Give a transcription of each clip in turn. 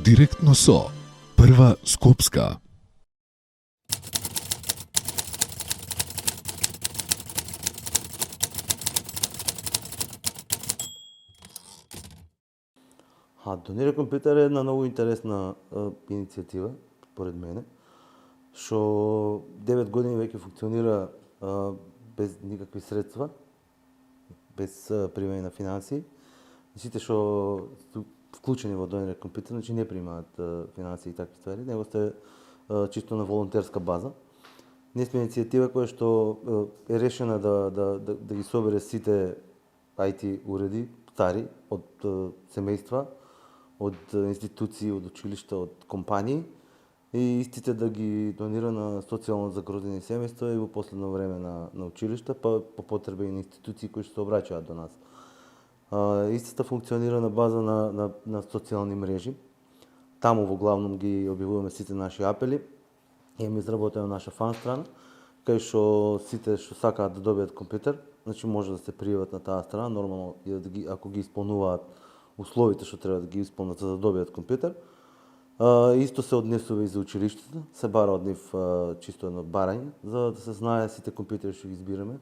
Директно со Прва Скопска. Донирај компјутер е една многу интересна иницијатива, според мене, што 9 години веќе функционира без никакви средства, без примање на финансии. Сите што се вклучени во Донирај компјутер, значи не примаат финансии и такви ствари, него сте чисто на волонтерска база. Ние сме иницијатива која што е решена да ги собере сите IT уреди, стари, од семејства, од институции, од училишта, од компании и истите да ги донира на социјално загрозени семејства и во последно време на училишта, па по потреба и на институции кои што се обраќаат до нас. Истата функционира на база на социјални мрежи. Таму во главном ги објавуваме сите наши апели. Имаме изработена наша фан страна, кај што сите што сакаат да добијат компјутер, значи може да се пријават на таа страна, нормално и ако ги исполнуваат условите што треба да ги исполнат за да добијат компјутер. Исто се однесува и за училиштата, се бара од нив чисто едно барање, за да се знае сите компјутери што ги избираме,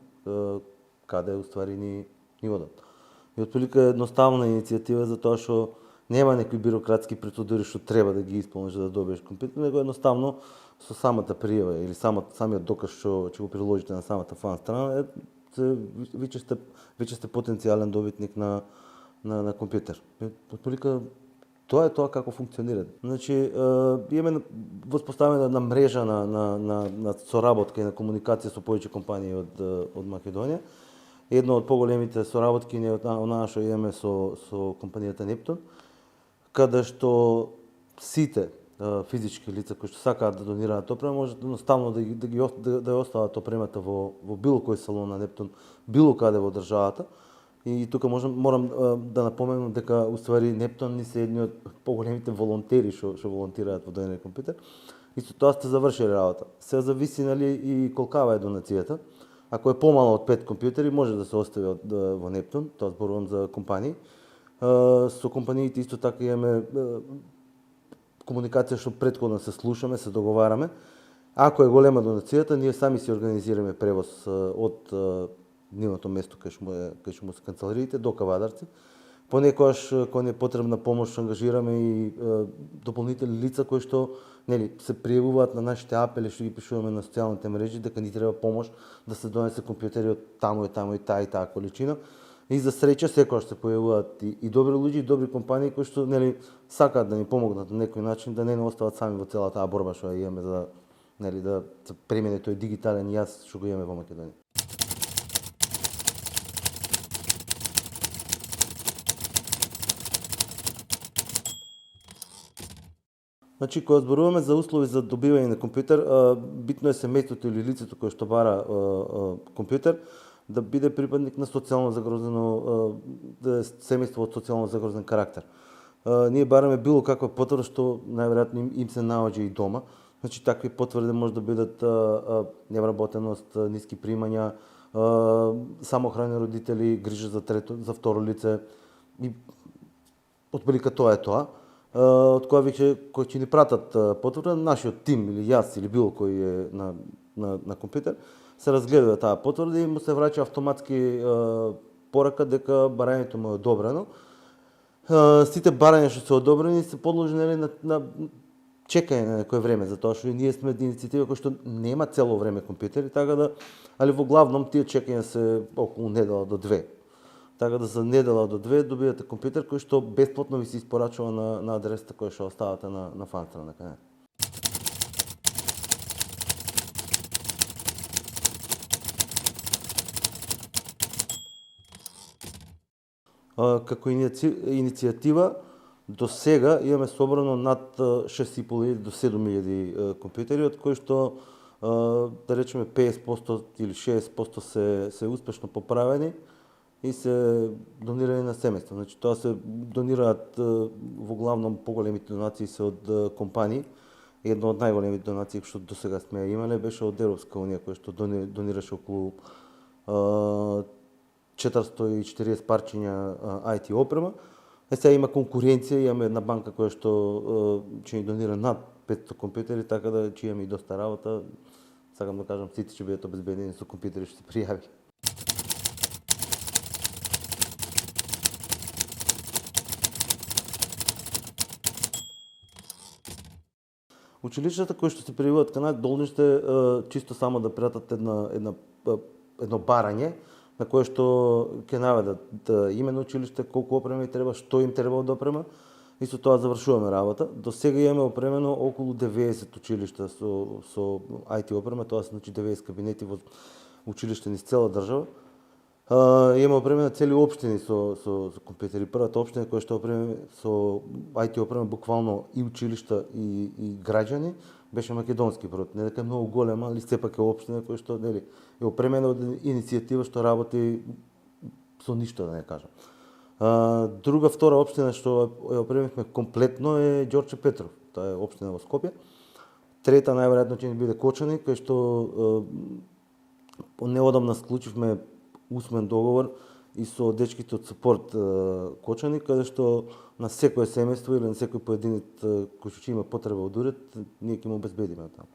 каде уствари ни водат. И отприлика е едноставна иницијатива за тоа што нема некои бирократски процедури што треба да ги исполниш за да добиеш компјутер, него едноставно со самата пријава или самиот доказ што ќе го приложите на самата фан страна, веќе сте потенцијален добитник на компјутер. Отприлика тоа е тоа како функционира. Значи имаме воспоставена една мрежа на соработка и на комуникација со повеќе компании од Македонија. Една од поголемите соработки е онаа што имаме со компанијата Нептун, каде што сите физички лица кои што сакаат да донираат опрема можат едноставно да ја остават опремата во било кој салон на Нептун, било каде во државата. И тука морам да напоменам дека уствари Нептун ни се едни од поголемите волонтери што волонтираат во Донирај компјутер. Исто тоа сте завршили работа. Се зависи и колкава е донацијата. Ако е помало од 5 компјутери може да се остави во Нептун, тоа зборувам за компании. Со компаниите исто така имаме комуникација што претходно се слушаме, се договараме. Ако е голема донацијата, ние сами си организираме превоз од нивното место кај што му се канцелариите до Кавадарци. Понекогаш кога не е потребна помош ангажираме и дополнителни лица кои што се пријавуваат на нашите апели што ги пишуваме на социјалните мрежи дека ни треба помош да се донесе компјутери од таму и таа количина. И за среќа секогаш се појавуваат и добри луѓе и добри компании кои што сакаат да ни помогнат на некој начин да не остават сами во целата таа борба што ја имаме за да се премине тој дигитален јаз што го имаме во Македонија. Значи, кога зборуваме за услови за добивање на компјутер, битно е семејството или лицето кое што бара компјутер да биде припадник на социјално загрозено, да е семејство од социјално загрозен карактер. Ние бараме било каква потврда што најверојатно им се наоѓа и дома. Значи, такви потврди може да бидат невработеност, ниски примања, самохрани родители, грижа за второ лице и отприлика тоа е тоа. Од која веќе кои ќе ни пратат потврда, нашиот тим или јас или било кој е на компјутер, се разгледува таа потврда и му се враќа автоматски порака дека барањето му е одобрено. Сите барања што се одобрени се подложени на чекање на некое време, затоа што ние сме иницијатива која што нема цело време компјутери, али во главном тие чекања се околу недела до 2. Така да за недела до 2 добивате компјутер кој што бесплатно ви се испорачува на адресата која што оставате на фан страната. Како иницијатива до сега имаме собрано над 6.500 до 7.000 компјутери, од кои што да речеме 50% или 60% се успешно поправени и се донирани на семејства. Значи тоа се донираат во главном поголемите донации се од компании. Една од најголемите донации што до сега сме ја имале беше од Европска унија која што донираше околу 440 парчиња IT опрема. Сега има конкуренција, имаме една банка која што ќе ни донира над 500 компјутери, така да ќе имаме и доста работа. Сакам да кажам, сите ќе бидат обезбедени со компјутери што се пријави. Училиштата кои што се пријавуваат кај нас должни сте чисто само да пратат едно барање на кое што ќе наведат име на училиште, колку опрема им треба, што им треба од опрема и со тоа завршуваме работа. До сега имаме опремено околу 90 училишта со IT опрема, тоа се значи 90 кабинети во училишта низ цела држава. Имаме опремено цели општини со компјутери. Првата општина која што опремена со IT опрема буквално и училишта и граѓани беше македонски брод. Не дека е многу голема, али сепак е општина која што е опремена од иницијатива што работи со ништо, да не кажам. Друга втора општина што ја опремивме комплетно е Ѓорче Петров. Тоа е општина во Скопје. Трета најверојатно ќе ни биде Кочани, кај што неодамна склучивме усмен договор и со дечките од Сапорт Кочани, каде што на секое семејство или на секој поединец кој што има потреба од уред, ние ќе му обезбедиме таму.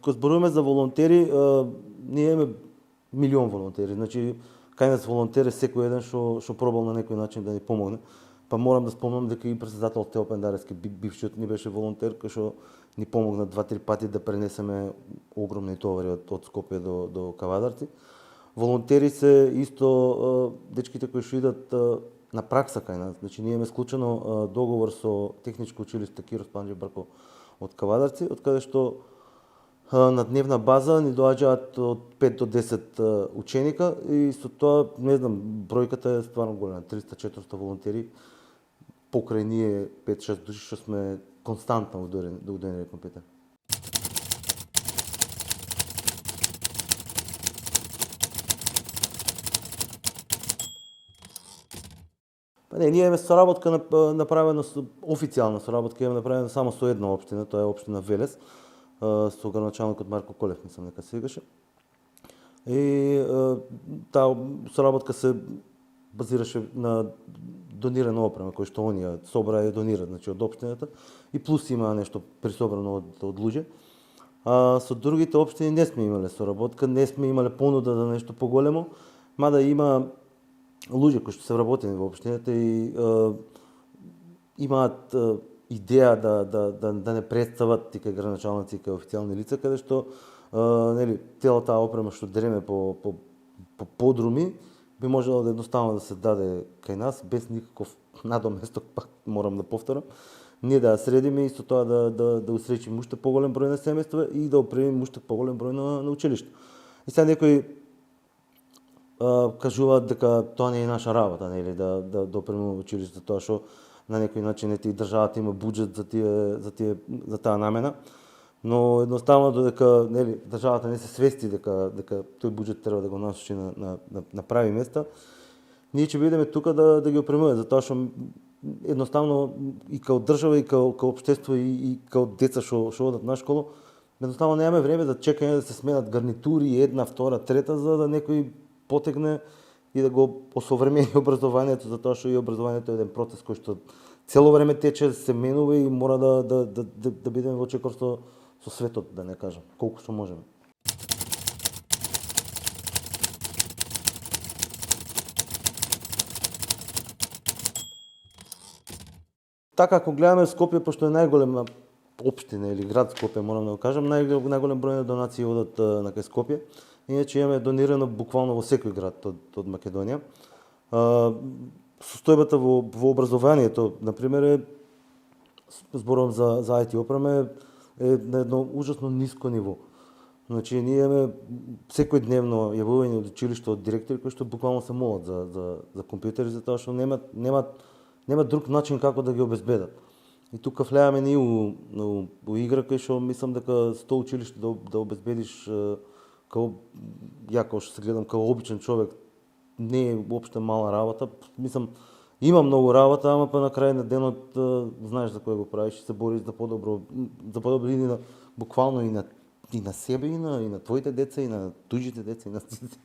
Кога зборуваме за волонтери, ние имаме милион волонтери. Значи, кај нас волонтер е секој еден што пробал на некој начин да ни помогне. Па морам да спомнам дека и председател Тео Пендаревски, бившиот ни беше волонтер, кој што ни помогна 2-3 пати да пренесеме огромни товари од Скопје до Кавадарци. Волонтери се исто дечките кои што идат на пракса кај нас. Значи, ние имаме склучено договор со Техничко училиште Киро Спанџев Брко од Кавадарци, од каде што на дневна база ни доаѓаат од 5 до 10 ученика и со тоа, не знам, бројката е стварно голема, 300-400 волонтери покрај ние 5-6 души што сме константно удоени компјутер. Па не, ние имаме соработка направена официјална соработка, имаме направена само со една општина, тоа е општина Велес, со градоначалникот Марко Колев, мислам дека се викаше. И таа соработка се базираше на донирана опрема кој што оние собра и донираат, значи од општината, и плюс има нешто присобрано од луѓе. Со другите општини не сме имале соработка, не сме имале понуда за нешто поголемо, мада има луѓе кои што се вработени во општината и имаат идеја да не представат и кај градоначалници и кај официјални лица, каде што нели целата таа опрема што дреме по подруми би можело да едноставно да се даде кај нас без никаков надоместок, пак морам да повторам. Ние да ја средиме и со тоа да усречиме уште поголем број на семејства и да опремиме уште поголем број на училишта. И сега некои кажуваат дека тоа не е наша работа, нели, да опремуваме училишта, тоа што на некој начин и државата има буџет за таа намена, но едноставно додека нели државата не се свести дека тој буџет треба да го насочи на прави места, ние ќе бидеме тука да ги опремуваме, затоа што едноставно и као држава и као општество и као деца што одат на школа, едноставно немаме време да чекаме да се сменат гарнитури, една, втора, трета, за да некој потегне и да го осовремени образованието, затоа што и образованието е еден процес кој што цело време тече, се менува и мора да бидеме во чекор со светот, да не кажам, колку што можеме. Така, ако гледаме Скопје, пошто е најголема општина или град Скопје, морам да го кажам, најголем број на донации одат на кај Скопје. Иначе имаме донирано буквално во секој град од Македонија. Состојбата во образованието, например, зборувам за IT опрема, е на едно ужасно ниско ниво. Значи, ние имаме секој дневно јавување од училиште од директори кои што буквално се молат за компјутери, затоа што нема друг начин како да ги обезбедат. И тука влеаме ние у игра кој што мислам дека 100 училиште да обезбедиш као што се гледам као обичен човек, не е уопште мала работа. Мислам, има многу работа, ама па на крај на денот знаеш за кој го правиш и се бориш за подобро или на буквално и на себе, и на твоите деца, и на туѓите деца, и на сите.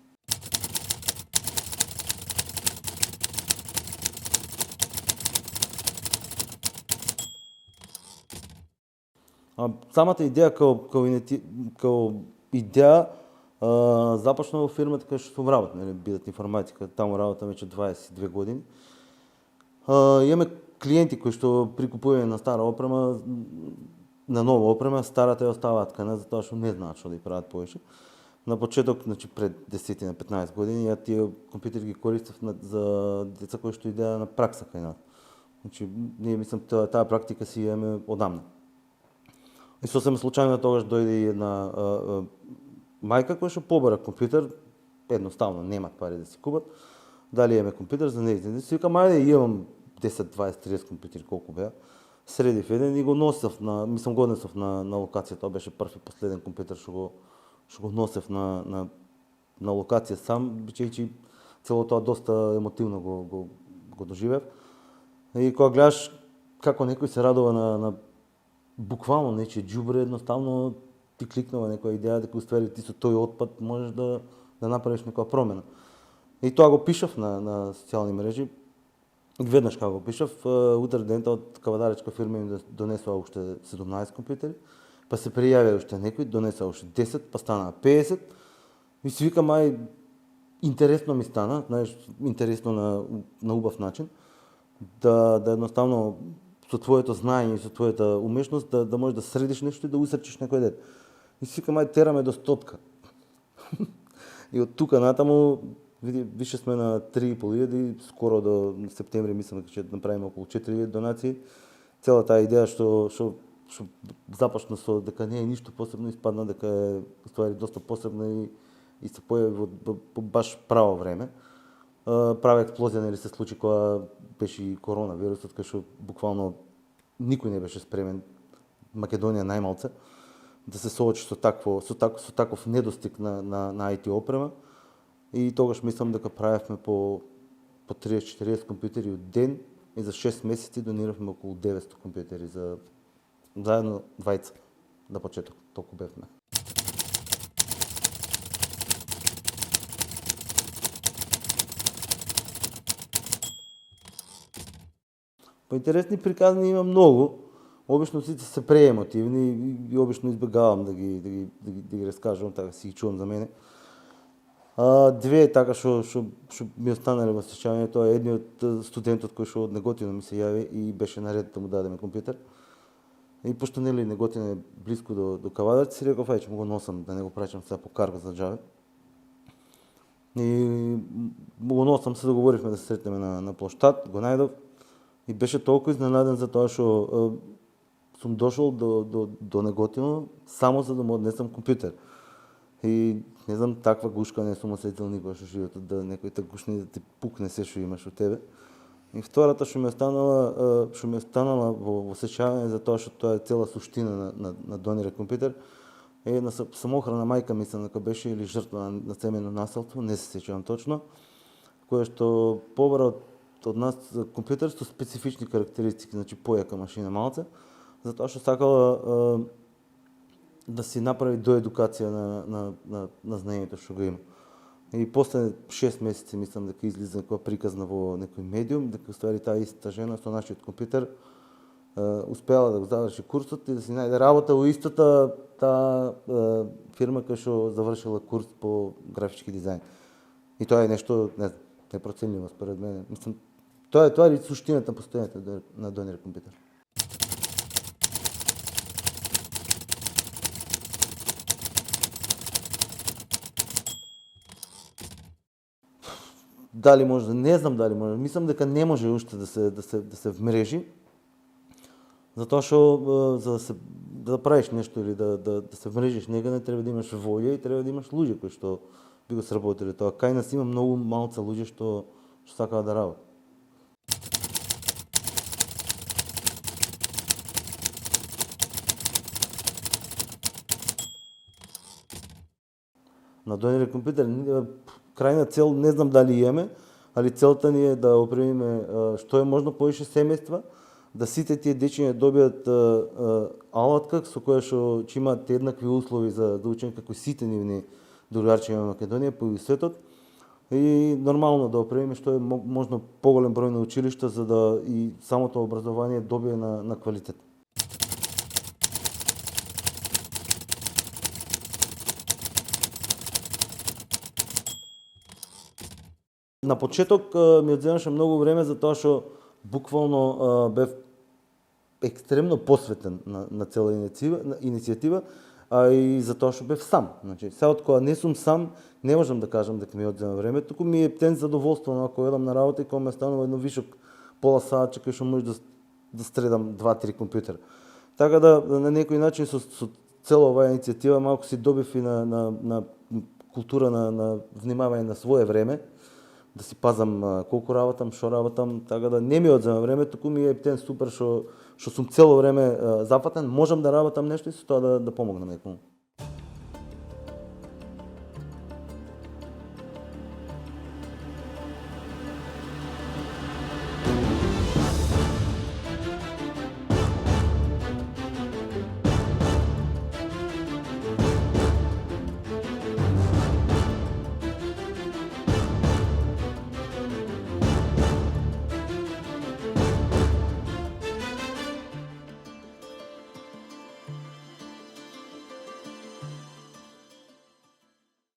Самата идеја као идеја започна во фирмата кај што сум работел, нели, Бидат информатика, таму работам веќе 22 години. Имаме клиенти кои што прикупување на стара опрема, на нова опрема, старата ја оставаат кај нас затоа што не знаат што да ја прават повеќе. На почеток, значи пред 10 на 15 години, ја тие компјутери ги користев за деца кои што идеа на пракса кај нас. Значи, ние мислам таа практика си имаме одамна. И сосема случајно тогаш дојде и една мајка која што побара компјутер, едноставно немаат пари да си купат. Дали имаме компјутер за нејзин. Си викам, ајде имам 10, 20, 30 компјутери колку беа. Средив еден и го носев го однесов на локација. Тоа беше прв и последен компјутер што го носев на локација сам, бичејќи цело тоа доста емотивно го доживев. И кога гледаш како некој се радува на буквално нечие џубре, едноставно ти кликнува некоја идеја дека уствари ти со тој отпад можеш да направиш некоја промена. И тоа го пишав на социјални мрежи. Веднаш кога го пишав, утре дента од кавадаречка фирма им донесува уште 17 компјутери, па се пријавија уште некој, донесува уште 10, па станаа 50. И си викам, ај, интересно ми стана, знаеш, интересно на убав начин, да едноставно со твоето знаење и со твојата умешност да можеш да средиш нешто и да усрчиш некој дете. И си викам, ајде тераме до 100. И од тука натаму, више сме на 3.500, скоро до септември мислам дека ќе направиме околу 4.000 донации. Цела таа идеја што започна со дека не е ништо посебно, испадна дека е уствари доста посебна и се појави во баш право време. Права експлозија нели се случи кога беше и коронавирусот, кај што буквално никој не беше спремен, Македонија најмалце, да се соочи со таков недостиг на IT опрема. И тогаш мислам дека правевме по 30-40 компјутери од ден и за 6 месеци дониравме околу 900 компјутери за заедно двајца на почеток, толку бевме. Интересни приказни има многу. Обично сите се преемотивни и обично избегавам да ги раскажувам, така си ги чувам за мене. Две така што ми останале во сеќањето, едниот студентот кој што од Неготино ми се јави и беше наред да му дадеме компјутер. И пошто нели Неготино е блиску до Кавадарци, си реков, ајде ќе му го носам, да не го праќам сега по карго за џабе. И му го носам, се договоривме да се сретнеме на плоштад, го најдов. И беше толку изненаден за тоа што сум дошол до Неготино само за да му однесам компјутер. И не знам, таква гушка не сум осетил никогаш во животот, да некој те гушни да ти пукне се што имаш од тебе. И втората што ми останала во сеќавање за тоа што тоа е цела суштина на донира компјутер, е една самоохрана мајка, мислам дека беше, или жртва на семејно насилство, не се сеќавам точно, која што побара од нас компјутер со специфични карактеристики, значи појака машина малце, затоа што сакала да си направи доедукација на знаењето што го има. И после 6 месеци мислам дека излиза некоја приказна во некој медиум, дека уствари таа иста жена со нашиот компјутер успеала да го заврши курсот и да си најде работа во истата таа фирма која што завршила курс по графички дизајн. И тоа е нешто, не знам, непроценливо според мене. Мислам, тоа е суштината на постојањето на донир компјутер. Дали може, не знам дали може. Мислам дека не може уште да се вмрежи. Затоа што за да правиш нешто или да се вмрежиш некаде треба да имаш волја и треба да имаш луѓе кои што би го сработиле тоа. Кај нас има многу малца луѓе што сакаат да работат. На донир компјутер крајна цел не знам дали имаме, али целта ни е да опремиме што е можно повеќе семејства да сите тие дечиња добијат алатка со која што ќе имаат еднакви услови за учење како сите нивни другарчиња во Македонија по светот и нормално да опремиме што е можно поголем број на училишта за да и самото образование добие на квалитет. На почеток ми одземаше многу време за тоа што буквално бев екстремно посветен на цела иницијатива, а и за тоа што бев сам. Значи, се од кога не сум сам, не можам да кажам дека ми одзема време, туку ми е птен задоволство ако едам на работа и кога ме станува едно вишок пола саат кај што можеш да стредам 2-3 компјутера. Така да на некој начин со цела оваа иницијатива малку си добив и на култура на внимавање на свое време, да си пазам колку работам, што работам, така да не ми одзема време, туку ми е птен супер што сум цело време запатен, можам да работам нешто и со тоа да помогнам некому.